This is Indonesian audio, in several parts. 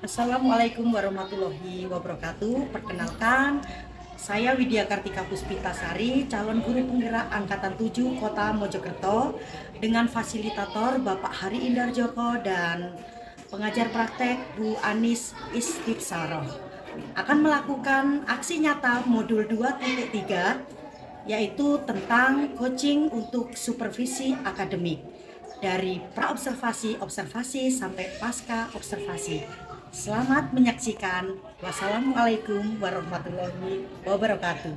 Assalamualaikum warahmatullahi wabarakatuh. Perkenalkan, saya Widya Kartika Puspitasari, calon guru penggerak Angkatan 7 Kota Mojokerto dengan fasilitator Bapak Hari Indar Joko dan pengajar praktek Bu Anis Istiqsaroh akan melakukan aksi nyata modul 2.3 yaitu tentang coaching untuk supervisi akademik dari praobservasi, observasi sampai pasca observasi. Selamat menyaksikan. Wassalamualaikum warahmatullahi wabarakatuh.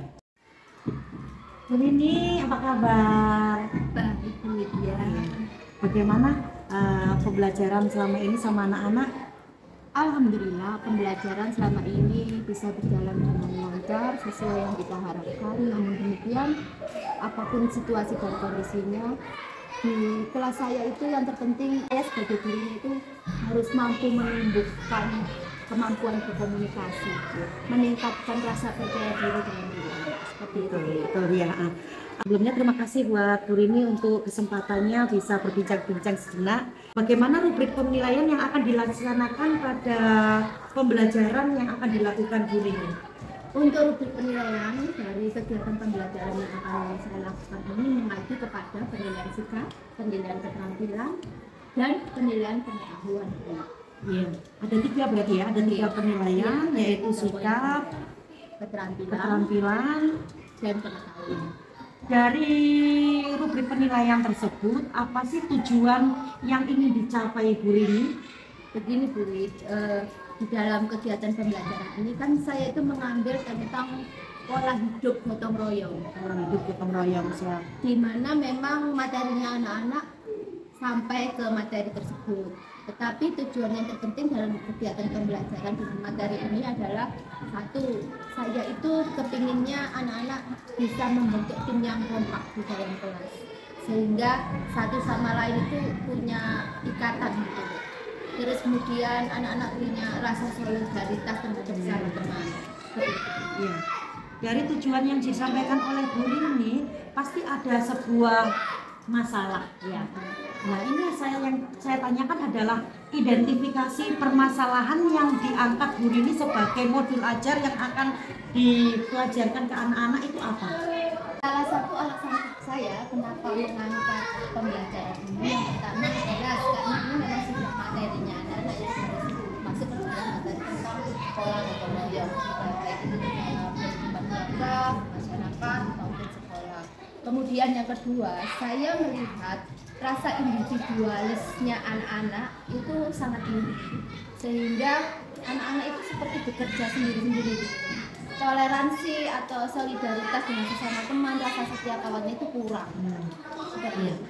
Bu Nini, apa kabar? Baik, Bu Widya. Bagaimana pembelajaran selama ini sama anak-anak? Alhamdulillah, pembelajaran selama ini bisa berjalan dengan lancar sesuai yang kita harapkan. Namun demikian, apapun situasi dan kondisinya, di kelas saya itu yang terpenting saya sebagai guru itu harus mampu menumbuhkan kemampuan berkomunikasi, meningkatkan rasa percaya diri dengan diri anak. Seperti itu. Betul ya. Sebelumnya terima kasih buat Bu Rini untuk kesempatannya bisa berbincang-bincang sejenak. Bagaimana rubrik penilaian yang akan dilaksanakan pada pembelajaran yang akan dilakukan Bu Rini? Untuk rubrik penilaian dari kegiatan pembelajaran yang akan saya lakukan ini mengacu kepada penilaian sikap, penilaian keterampilan, dan penilaian pengetahuan. Iya, ada tiga berarti ya, ada tiga penilaian yaitu sikap, keterampilan, dan pengetahuan. Dari rubrik penilaian tersebut, apa sih tujuan yang ingin dicapai Bu Rini? Begini Bu Rini, di dalam kegiatan pembelajaran ini kan saya itu mengambil tentang pola hidup gotong royong. Pola hidup gotong royong, siap. Di mana memang materinya anak-anak sampai ke materi tersebut. Tetapi tujuan yang terpenting dalam kegiatan pembelajaran dengan materi ini adalah satu, saya itu kepinginnya anak-anak bisa membentuk tim yang kompak di dalam kelas, sehingga satu sama lain itu punya ikatan gitu. Terus kemudian anak-anak punya rasa solidaritas terhadap sama teman. Ya. Dari tujuan yang disampaikan oleh Bu Rini pasti ada sebuah masalah ya. Nah, ini yang saya tanyakan adalah identifikasi permasalahan yang diangkat Bu Rini sebagai modul ajar yang akan dipelajarkan ke anak-anak itu apa? Salah satu alasan saya kenapa mengangkat pembelajaran ini yang pertama adalah karena ini memang sudah materinya anak-anak yang masuk ke dalam materi tentang pola gotong royong, baik itu dalam kehidupan keluarga, masyarakat maupun sekolah. Kemudian yang kedua, saya melihat rasa individualisnya anak-anak itu sangat tinggi, sehingga anak-anak itu seperti bekerja sendiri-sendiri. Toleransi atau solidaritas dengan sesama teman, rasa setia kawannya itu kurang. Seperti itu.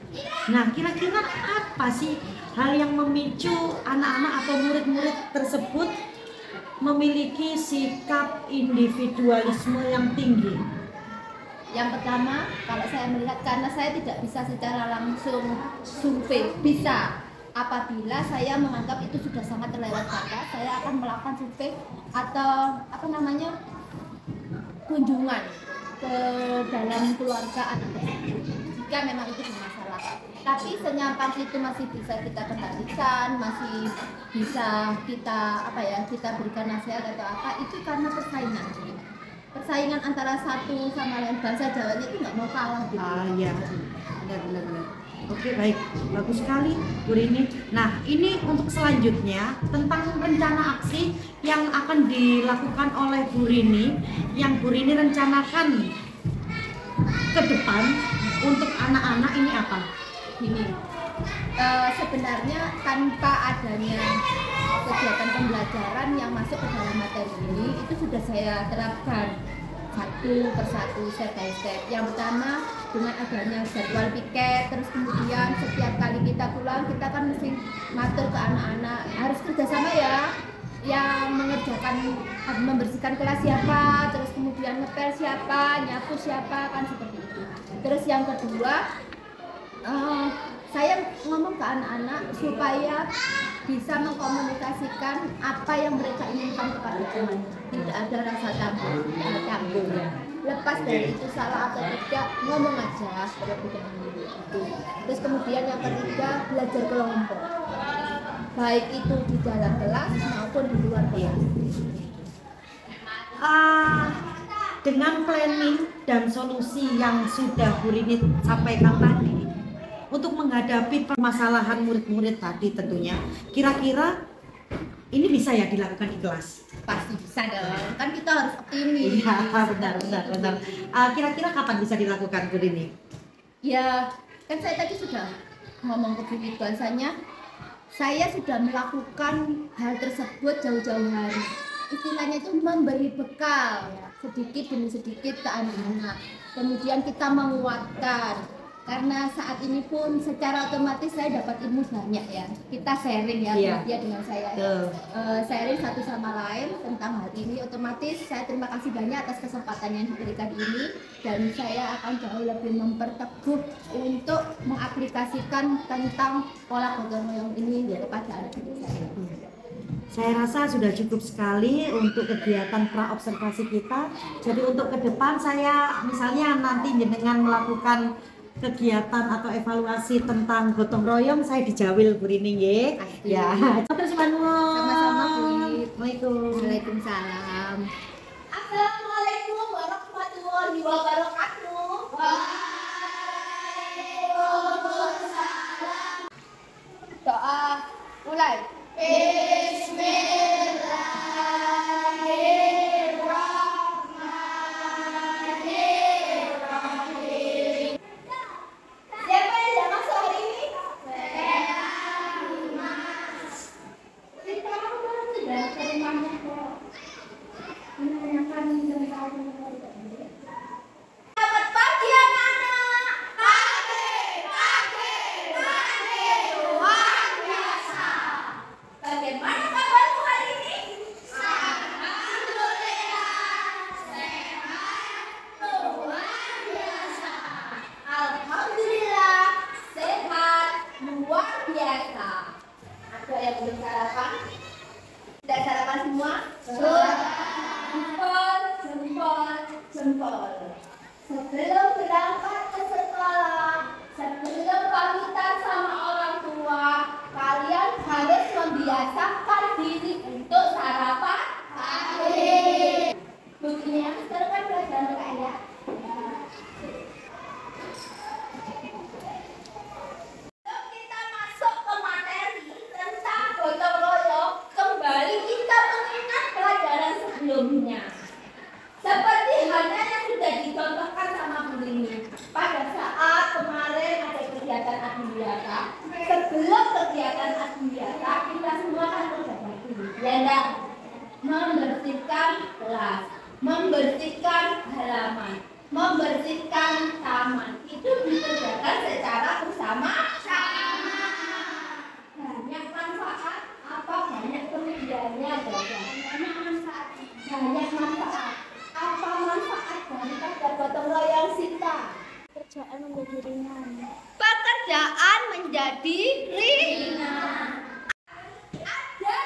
Nah, kira-kira apa sih hal yang memicu anak-anak atau murid-murid tersebut memiliki sikap individualisme yang tinggi? Yang pertama, kalau saya melihat karena saya tidak bisa secara langsung survei, bisa apabila saya menganggap itu sudah sangat terlewat batas, saya akan melakukan survei atau kunjungan ke dalam keluarga anak tersebut jika memang itu bermasalah. Tapi senyampan itu masih bisa kita kendalikan, masih bisa kita kita berikan nasihat atau apa, itu karena persaingan antara satu sama lain. Bahasa Jawanya itu nggak mau kalah gitu. Iya, benar. Oke, baik, bagus sekali Bu Rini. Nah, ini untuk selanjutnya tentang rencana aksi yang akan dilakukan oleh Bu Rini, yang Bu Rini rencanakan ke depan untuk anak-anak ini apa? Gini, sebenarnya tanpa adanya kegiatan pembelajaran yang masuk ke dalam materi ini, itu sudah saya terapkan satu persatu, step by step. Yang pertama dengan adanya jadwal piket, terus kemudian setiap kali kita pulang kita kan mesti ngatur ke anak-anak harus kerjasama ya, yang mengerjakan membersihkan kelas siapa, terus kemudian ngepel siapa, nyapu siapa, kan seperti itu. Terus yang kedua, saya ngomong ke anak-anak supaya bisa mengkomunikasikan apa yang mereka inginkan kepada teman. Tidak ada rasa canggung. Lepas dari itu salah atau tidak, ngomong aja seperti itu. Terus kemudian yang ketiga, belajar kelompok. Baik itu di dalam kelas maupun di luar dengan planning dan solusi yang sudah Bu Rini sampaikan tadi untuk menghadapi permasalahan murid-murid tadi tentunya, kira-kira ini bisa ya dilakukan ikhlas? Pasti bisa dong, kan kita harus optimis. Iya, benar. Kira-kira kapan bisa dilakukan Bu Rini? Ya, kan saya tadi sudah ngomong ke Bu, bahwasanya saya sudah melakukan hal tersebut jauh-jauh hari. Istilahnya itu memberi bekal ya, sedikit demi sedikit ke anak-anak. Kemudian kita menguatkan, karena saat ini pun secara otomatis saya dapat ilmu banyak ya. Kita sharing ya, Iya. dia dengan saya. Sharing satu sama lain tentang hal ini. Otomatis saya terima kasih banyak atas kesempatan yang diberikan ini, dan saya akan jauh lebih memperteguh untuk mengaplikasikan tentang pola gotong royong ini kepada anak didik saya. Saya rasa sudah cukup sekali untuk kegiatan pra-observasi kita. Jadi untuk ke depan saya misalnya nanti jenengan melakukan kegiatan atau evaluasi tentang gotong royong, saya dijawil Bu Rini nggih. Pasti. Ya. Terus Sama-sama, Bu. Waalaikumsalam. Waalaikumsalam. Assalamualaikum warahmatullahi wabarakatuh. Waalaikumsalam. Doa mulai. Bismillahirrahmanirrahim. Siapa yang tidak masuk hari ini? Sekarang kan sudah ke rumahnya kok. Menanyakan tentang selamat pagi anak-anak. Pagi, luar biasa. Bagaimana kabarmu hari ini? Alhamdulillah, sehat, luar biasa. Alhamdulillah, sehat, luar biasa. Ada yang belum sarapan? Sudah sarapan semua? Sudah. Jempol. Sebelum berangkat ke sekolah, sebelum pamitan sama orang tua, kalian harus membiasakan diri untuk sarapan pagi. Buktinya sekarang kan belajar ya. Sebelum kita masuk ke materi tentang gotong royong, kembali kita mengingat pelajaran sebelumnya. Seperti halnya yang sudah dicontohkan sama Bu Rini. Pada saat kemarin ada kegiatan adiwiyata, sebelum kegiatan adiwiyata kita semua kan berjabat dulu, ya enggak? Membersihkan kelas, membersihkan halaman, membersihkan taman. Itu dikerjakan secara bersama-sama. Banyak manfaat apa banyak kerugiannya? Banyak manfaat. Banyak manfaat. Apa manfaat daripada gotong royong Sinta? Pekerjaan menjadi ringan. Pekerjaan menjadi ringan. Ada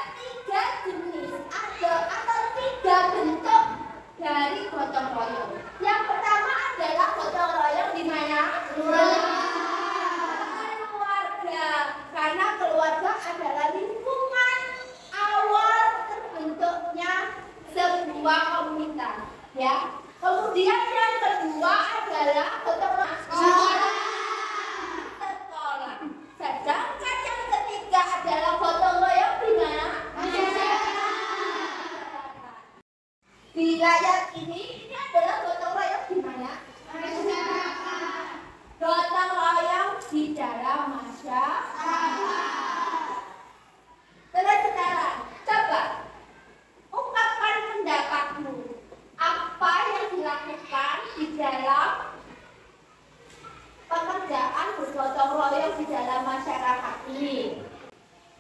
3 jenis atau 3 bentuk dari gotong royong. Yang pertama adalah gotong royong di mana? Keluarga. Karena keluarga adalah lingkungan awal terbentuknya sebuah komunitas. Ya. Kemudian yang kedua adalah gotong royong sekolah. Sedangkan yang ketiga adalah gotong royong di mana? Di layar ini adalah gotong royong di mana? Gotong royong di dalam masyarakat. Terus sekarang, coba ungkapkan pendapatmu. Apa yang dilakukan di dalam pekerjaan bergotong royong di dalam masyarakat ini?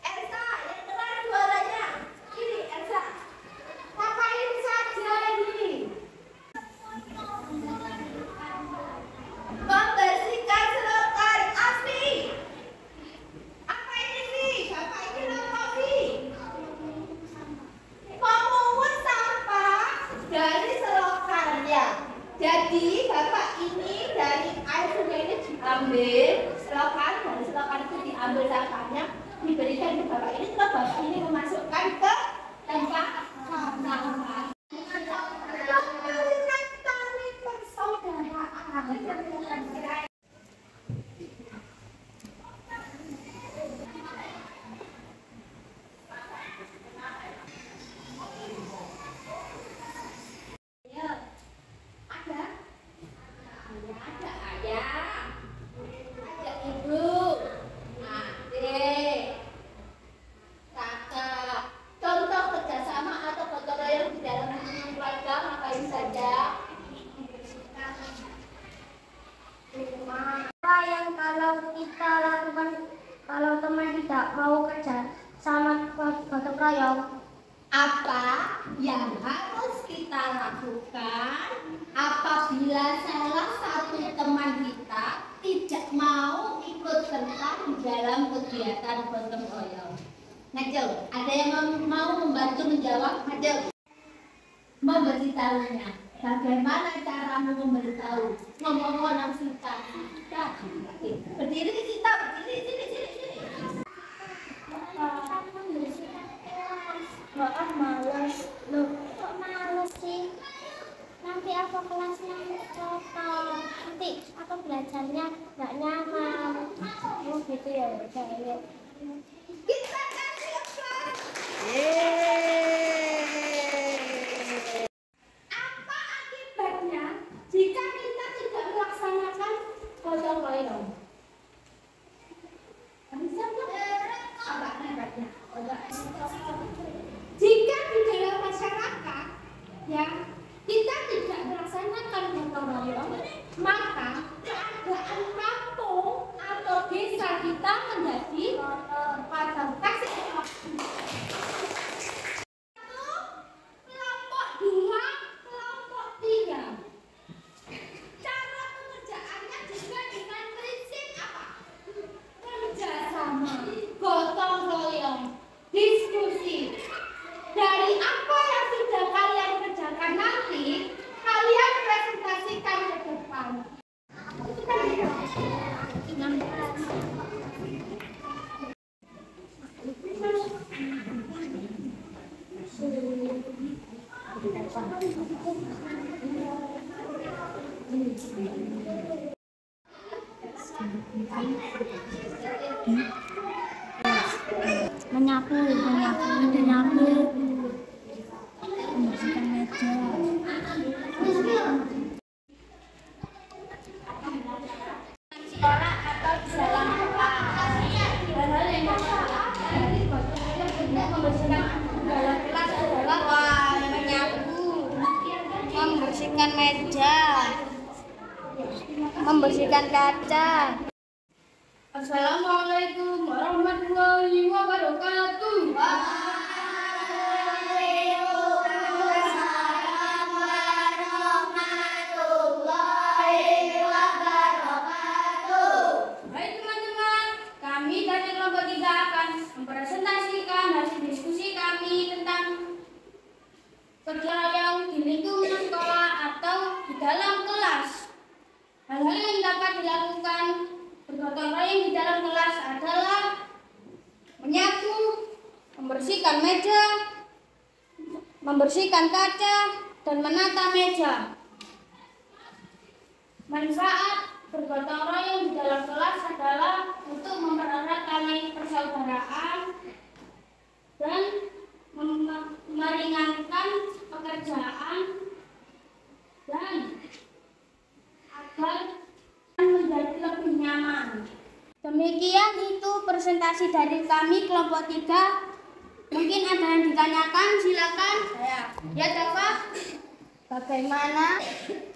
Elsa, yang keras suaranya. Ini Elsa. Ngapain saja ini? Membersihkan selokan api. Apa ini sih? Apa ini kopi? Memungut sampah dari selokan ya. Jadi bapak ini dari air sungai ini diambil selokan, dari selokan itu diambil sampahnya, diberikan ke bapak ini, terus bapak ini memasukkan ke tempat sampah. Ternyata Apa yang harus kita lakukan apabila salah satu teman kita tidak mau ikut serta di dalam kegiatan gotong royong? Najel, ada yang mau membantu menjawab? Najel, memberitahunya. Bagaimana caramu memberitahu? Ngomong-ngomong kita. Berdiri kita, berdiri, sini. Maaf males. Loh, kok males sih? Nanti aku kelasnya kotor. Nanti aku belajarnya nggak nyaman. Oh gitu ya, udah ya. Kita kasih applause. Apa akibatnya jika kita tidak melaksanakan gotong royong? Bisa apa akibatnya? Jika di dalam masyarakat ya kita tidak melaksanakan gotong royong, maka keadaan kampung atau desa kita menjadi kotor. Kelompok 2, kelompok 3. Cara pengerjaannya juga dengan prinsip apa? Kerjasama, gotong royong, diskusi. Dari apa yang sudah kalian kerjakan nanti, kalian presentasikan ke depan. Menyapu, membersihkan meja. Sekolah atau di dalam hal-hal yang dari gotong royong untuk membersihkan dalam kelas adalah menyapu, membersihkan meja, membersihkan kaca. Assalamualaikum warahmatullahi wabarakatuh. Waalaikumsalam warahmatullahi wabarakatuh. Baik teman-teman, kami dari kelompok 3 akan mempresentasikan hasil diskusi kami tentang kegiatan yang di lingkungan sekolah atau di dalam kelas. Hal-hal yang dapat dilakukan bergotong royong di dalam kelas adalah menyapu, membersihkan meja, membersihkan kaca, dan menata meja. Manfaat bergotong royong di dalam kelas adalah untuk mempererat tali persaudaraan dan meringankan pekerjaan dan agar menjadi lebih nyaman. Demikian itu presentasi dari kami kelompok 3. Mungkin ada yang ditanyakan, silakan. Ya, Dava.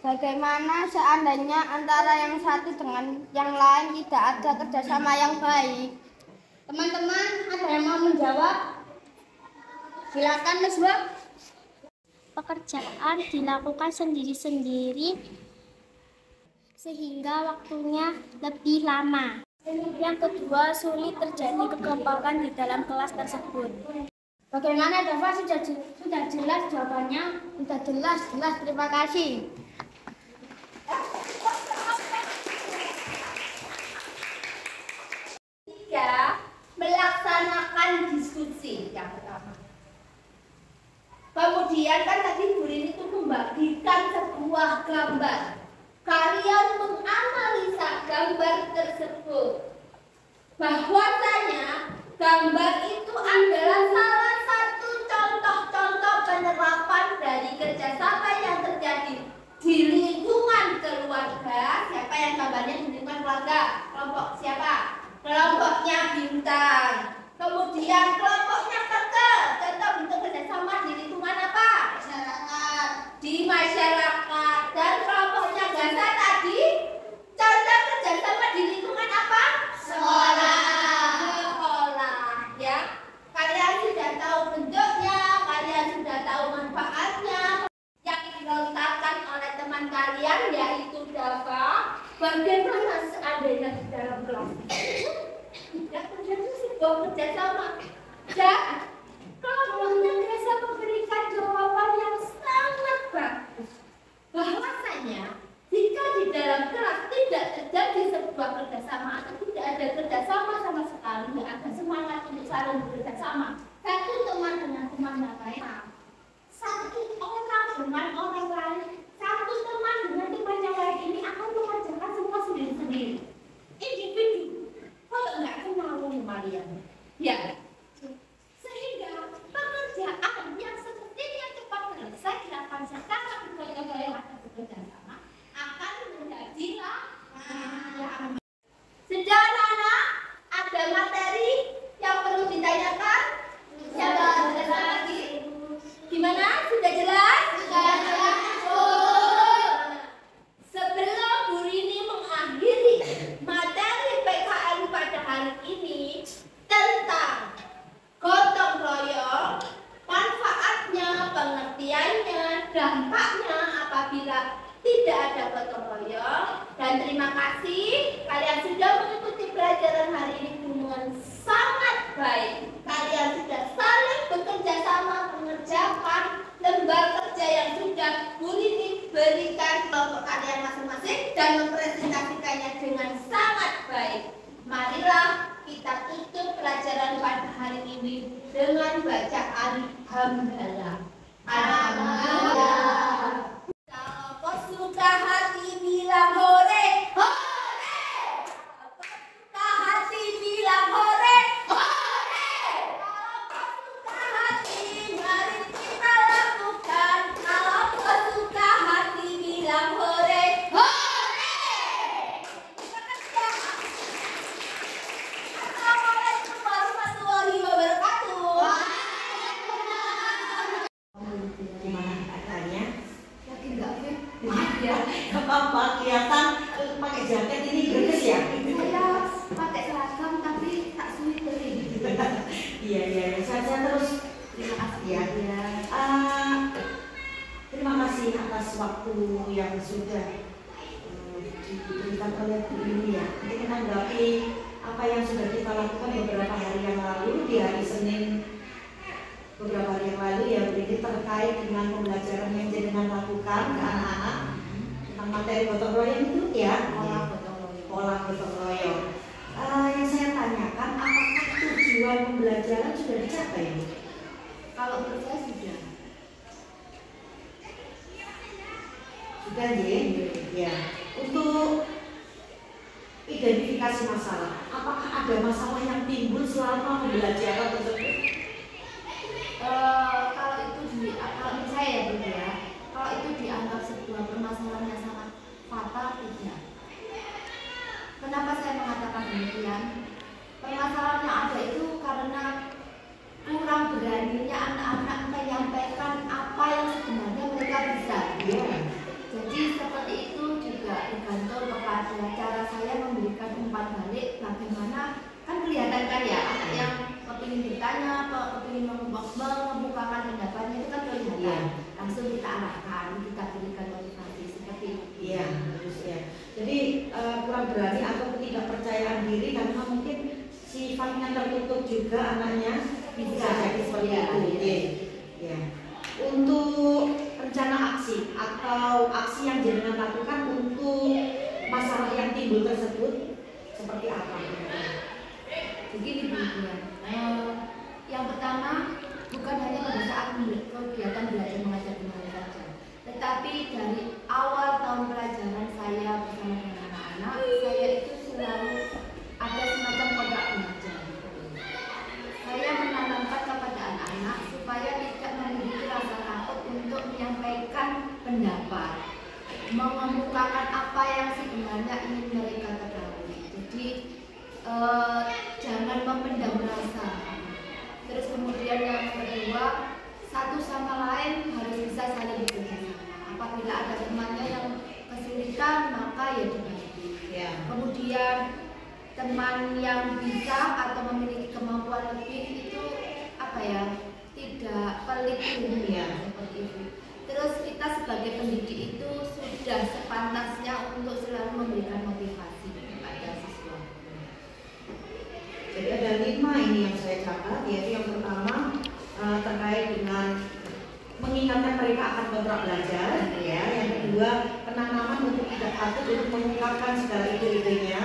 Bagaimana seandainya antara yang satu dengan yang lain tidak ada kerjasama yang baik? Teman-teman, ada yang mau menjawab? Silakan, Neswa. Pekerjaan dilakukan sendiri-sendiri sehingga waktunya lebih lama. Yang kedua, sulit terjadi kekompakan di dalam kelas tersebut. Bagaimana, Dava? Sudah jelas jawabannya? Sudah jelas, terima kasih. Tiga, melaksanakan diskusi yang pertama. Kemudian kan tadi Bu Rini itu membagikan sebuah gambar. Kalian menganalisa gambar tersebut. Bahwasanya gambar itu adalah salah satu contoh-contoh penerapan dari kerjasama yang terjadi di lingkungan keluarga. Siapa yang gambarnya di lingkungan keluarga? Kelompok siapa? Kelompoknya Bintang. Kemudian kelompoknya Keke. Contoh bentuk kerjasama di lingkungan apa? Masyarakat. Di masyarakat. Dan kelompoknya Gasa tadi contoh kerjasama di lingkungan apa? Sekolah. Ya. Kalian bagaimana seandainya di dalam kelas tidak terjadi sebuah kerjasama dan kelompoknya bisa memberikan jawaban yang sangat bagus. Bahwasanya jika di dalam kelas tidak terjadi sebuah kerjasama atau tidak ada kerjasama sama sekali, tidak ada semangat untuk saling bekerjasama, satu teman dengan teman yang lain, satu orang dengan orang lain, satu teman dengan teman yang lain ini akan mengerjakan semua sendiri-sendiri. Individu, kalau nggak kenal kalian, ya. Sehingga pekerjaan yang sepertinya cepat selesai dilakukan secara bergotong-royong atau bekerja sama akan menjadi lama. Sederhana, ada materi yang perlu ditanyakan? Siapa jelas lagi? Gimana? Sudah jelas? Sudah jelas. Sebelum Bu Rini mengakhiri materi PKN pada hari ini tentang gotong royong, manfaatnya, pengertiannya, dampaknya apabila tidak ada gotong royong, dan terima kasih kalian sudah mengikuti pelajaran hari ini dengan sangat baik. Kalian sudah saling bekerja sama mengerjakan lembar kerja yang sudah Bu Rini berikan kelompok kalian masing-masing dan mempresentasikannya dengan sangat baik. Marilah kita tutup pelajaran pada hari ini dengan bacaan hamdalah. Alhamdulillah. Kalau suka hati bilang hore, hore. Suka hati bilang hore, hore. Kalau suka hati mari kita lakukan. Kalau suka hati bilang hore, hore. Assalamualaikum warahmatullahi wabarakatuh. Gimana keadaannya? Yakin nggak, Fit? Maaf ya. Gak apa-apa, kelihatan pakai jaket ini gemes ya? Saya pakai seragam tapi tak sulit beli. Iya, saya terus. Terima kasih Ya. ya. Terima kasih atas waktu yang sudah diberikan oleh Bu Rini ya, untuk menanggapi apa yang sudah kita lakukan beberapa hari yang lalu di hari Senin beberapa hari yang lalu ya, Bu Rini, terkait dengan pembelajaran yang jenengan lakukan ke anak-anak tentang materi gotong royong itu ya, pola gotong royong. Yang saya tanyakan, apakah tujuan pembelajaran sudah dicapai? Kalau menurut saya sudah. Sudah ya. Untuk identifikasi masalah, apakah ada masalah yang timbul selama pembelajaran tersebut? Kalau menurut saya ya, Bu ya, kalau itu dianggap sebuah permasalahan yang sangat fatal, tidak. Kenapa saya mengatakan demikian? Permasalahan yang ada itu karena kurang beraninya anak-anak menyampaikan apa yang sebenarnya mereka bisa. Jadi seperti itu juga tergantung kepada cara saya memberikan umpan balik. Bagaimana, kan kelihatan kan ya, anak yang kepingin bertanya, kepingin membukakan pendapatnya itu kan kelihatan. Langsung kita arahkan, kita berikan motivasi seperti itu. Iya, harus ya. Jadi kurang berani atau ketidakpercayaan diri karena mungkin sifatnya tertutup juga anaknya, bisa jadi seperti itu. Ya. Untuk rencana aksi atau aksi yang jenengan lakukan untuk masalah yang timbul tersebut seperti apa? Begini Bu yang pertama, bukan hanya pada saat kegiatan belajar mengajar kemarin saja, tetapi dari awal tahun pelajaran saya bersama dengan anak-anak, saya itu selalu ada semacam kontrak belajar. Saya menanamkan kepada anak-anak supaya tidak memiliki rasa takut untuk menyampaikan pendapat, mengemukakan apa yang sebenarnya ingin mereka ketahui. Jadi jangan memendam rasa. Terus kemudian yang kedua, satu sama lain harus bisa saling bekerja sama. Apabila ada temannya yang kesulitan, maka ya dibagi. Kemudian teman yang bisa atau memiliki kemampuan lebih itu tidak pelit seperti itu. Terus kita sebagai pendidik itu sudah sepantasnya untuk selalu memberikan motivasi kepada siswa. Jadi ada 5 ini yang saya catat, yaitu yang pertama terkait dengan mengingatkan mereka akan kontrak belajar, ya. Yang kedua, penanaman untuk tidak takut untuk mengungkapkan segala ide-idenya.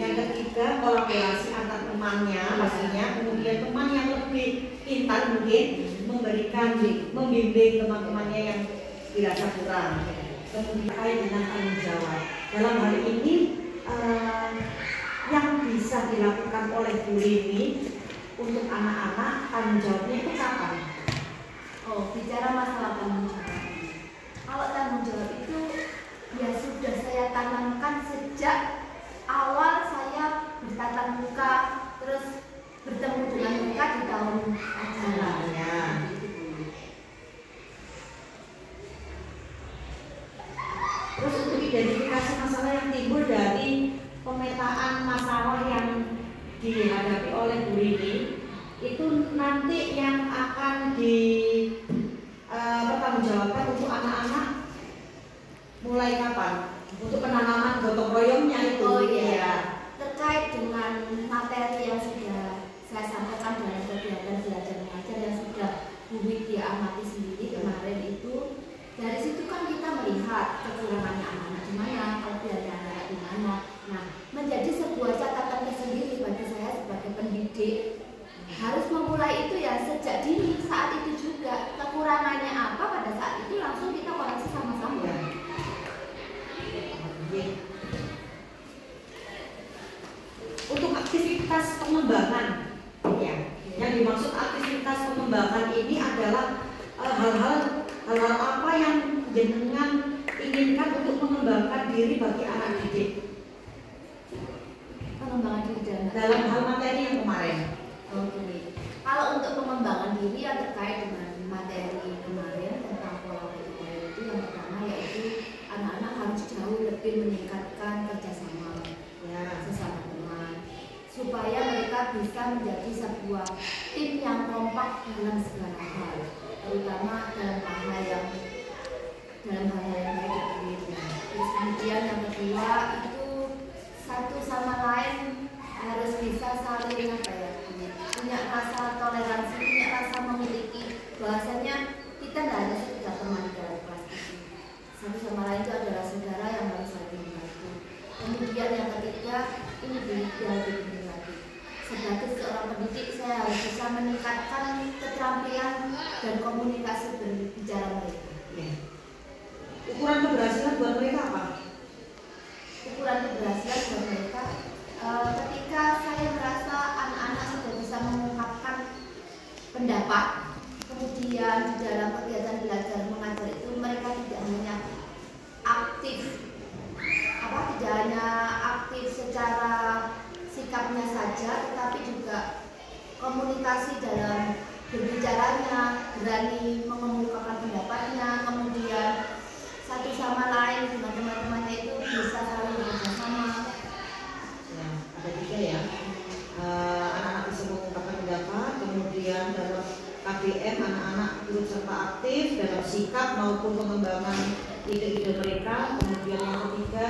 Yang ketiga, kolaborasi antar temannya pastinya. Kemudian teman yang lebih pintar mungkin membimbing teman-temannya yang dirasa kurang. Kemudian terkait dengan tanggung jawab. Dalam hal ini yang bisa dilakukan oleh guru ini untuk anak-anak, tanggung jawabnya itu kapan? Oh, bicara masalah tanggung jawab. Kalau tanggung jawab itu ya sudah saya tanamkan sejak awal saya bertatap muka, terus bertemu dengan mereka di tahun ajaran. Ya. Terus untuk identifikasi masalah yang timbul dari pemetaan masalah yang dihadapi oleh guru ini, itu nanti yang akan dipertanggungjawabkan untuk anak-anak mulai kapan? Untuk penanaman gotong royongnya itu. Oh iya, terkait dengan materi yang sudah saya sampaikan dalam kegiatan belajar mengajar yang sudah Bu Widya amati sendiri kemarin itu, dari situ kan kita melihat kekurangannya anak-anak di mana, kelebihannya anak-anak di mana. Nah, menjadi sebuah catatan tersendiri bagi saya sebagai pendidik. Harus memulai itu ya sejak dini, saat itu juga kekurangannya apa pada saat itu langsung kita koreksi sama-sama. Ya. Untuk aktivitas pengembangan, ya, yang dimaksud aktivitas pengembangan ini adalah hal-hal apa yang jenengan inginkan untuk mengembangkan diri bagi anak didik. Pengembangan diri Dalam hal materi yang kemarin. Oke. Kalau untuk pengembangan diri yang terkait dengan materi kemarin tentang pola pikir itu, yang pertama yaitu anak-anak harus jauh lebih meningkatkan kerjasama sesama teman, supaya mereka bisa menjadi sebuah tim yang kompak dalam segala hal, terutama dalam hal-hal yang baik itu. Terus kemudian yang kedua itu satu sama lain harus bisa saling punya rasa toleransi, punya rasa memiliki bahwasanya kita nggak hanya sekedar teman di dalam kelas itu. Satu sama lain itu adalah saudara yang harus saling membantu. Kemudian yang ketiga ini lebih lagi. Sebagai seorang pendidik saya harus bisa meningkatkan keterampilan dan komunikasi berbicara mereka. Ya. Ukuran keberhasilan buat mereka apa? Ukuran keberhasilan buat mereka ketika saya merasa anak-anak sudah bisa mengungkapkan pendapat, kemudian di dalam kegiatan belajar mengajar itu mereka tidak hanya aktif secara sikapnya saja, tetapi juga komunikasi dalam berbicaranya, berani mengemukakan pendapatnya, kemudian satu sama lain dengan teman-temannya itu bisa saling bekerjasama. Ya, ada 3 ya. Anak-anak bisa mengungkapkan pendapat, kemudian dalam KBM anak-anak turut serta aktif dalam sikap maupun pengembangan ide-ide mereka. Kemudian yang ketiga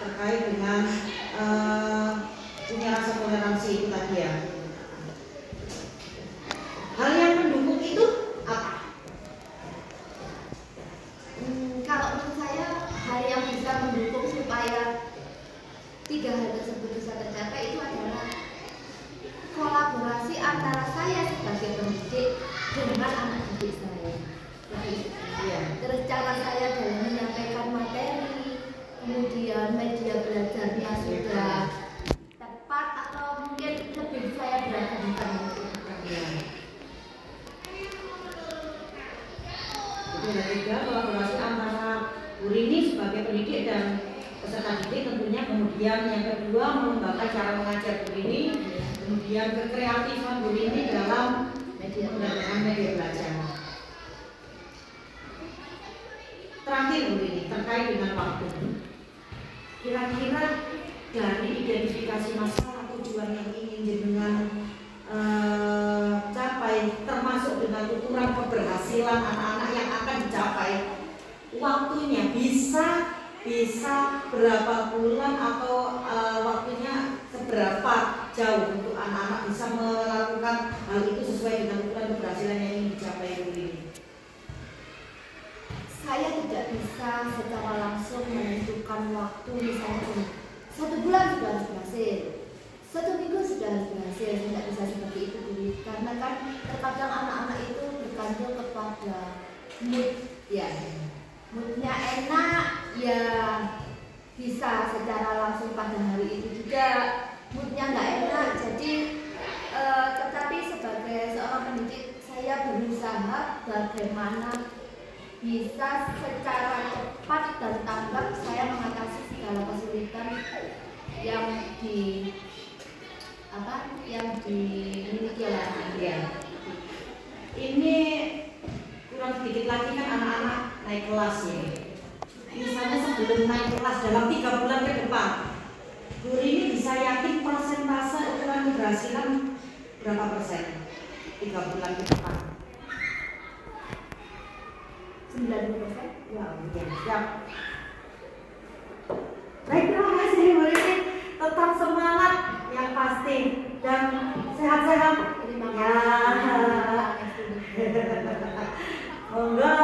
terkait dengan punya rasa toleransi itu tadi ya. Hal yang mendukung itu apa? Kalau menurut saya hal yang bisa mendukung supaya 3 hal tersebut bisa tercapai itu adalah kolaborasi antara saya sebagai pendidik dengan anak didik saya. Ya. Terus cara saya dalam menyampaikan materi, kemudian media belajarnya sudah tepat atau mungkin lebih saya beragamkan. Ya. Jadi ada 3 kolaborasi antara guru ini sebagai pendidik dan peserta didik tentunya. Kemudian yang kedua mengembangkan cara mengajar guru ini. Kemudian kekreatifan guru ini dalam media belajar. Terakhir guru ini terkait dengan waktu. Kira-kira dari identifikasi masalah tujuan yang ingin jenengan capai, termasuk dengan ukuran keberhasilan anak-anak yang akan dicapai waktunya bisa berapa bulan atau waktunya seberapa jauh untuk anak-anak bisa melakukan hal itu sesuai dengan ukuran keberhasilan yang ingin dicapai ini? Saya tidak bisa secara langsung menentukan waktu, misalnya 1 bulan sudah harus berhasil, 1 minggu sudah harus berhasil. Saya tidak bisa seperti itu, Bu. Karena kan terkadang anak-anak itu bergantung kepada mood, ya. Moodnya enak, ya bisa secara langsung pada hari itu juga. Moodnya nggak enak, jadi tetapi sebagai seorang pendidik saya berusaha bagaimana bisa secara cepat dan tanggap saya mengatasi segala kesulitan yang dimiliki oleh anak. Ya. Ini kurang sedikit lagi kan anak-anak naik kelas ya. Misalnya sebelum naik kelas dalam 3 bulan ke depan, guru ini bisa yakin persentase ukuran keberhasilan berapa persen 3 bulan ke depan? 90%. Ya, siap. Baik, terima kasih Bu Rini. Tetap semangat yang pasti dan sehat-sehat. Terima Ya. kasih. Monggo